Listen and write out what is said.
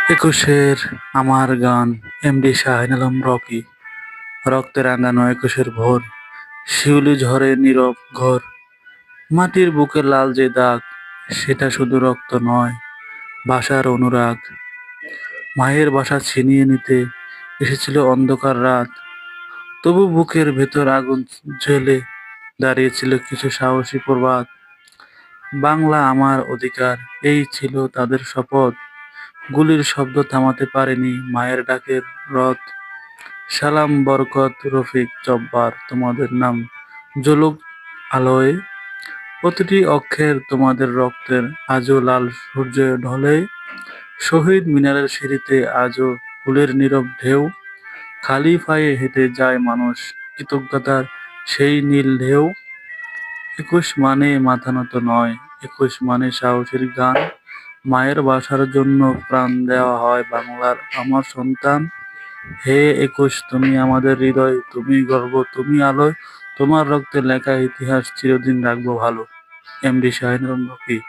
একুশের আমার গান এমডি শাহিন আলম রকি। রক্তে রাঙানো একুশের ভোর, শিউলি ঝরে নীরব ঘোর। মাটির বুকে লাল যে দাগ, সেটা শুধু রক্ত নয়, ভাষার অনুরাগ। মায়ের বাসা ছিনিয়ে নিতে এসেছিল অন্ধকার রাত, তবু বুকের ভেতর আগুন জ্বেলে দাঁড়িয়েছিল কিছু সাহসী প্রবাদ। বাংলা আমার অধিকার, এই ছিল তাদের শপথ। গুলির শব্দ থামাতে পারেনি মায়ের ডাকের রথ। সালাম, বরকত, রফিক, জব্বার, তোমাদের নাম জ্বলুক আলোয়। প্রতিটি অক্ষের তোমাদের রক্তের, আজও লাল সূর্য ঢলে। শহীদ মিনারের সিঁড়িতে আজও ফুলের নীরব ঢেউ। খালি পায়ে হেঁটে যায় মানুষ, কৃতজ্ঞতার সেই নীল ঢেউ। একুশ মানে মাথা নত নয়, একুশ মানে সাহসের গান। মায়ের ভাষার জন্য প্রাণ দেওয়া হয় বাংলার আমার সন্তান। হে একুশ, তুমি আমাদের হৃদয়, তুমি গর্ব, তুমি আলোয়। তোমার রক্তে লেখা ইতিহাস চিরদিন রাখবো ভালো। MD Shahinur Rocky.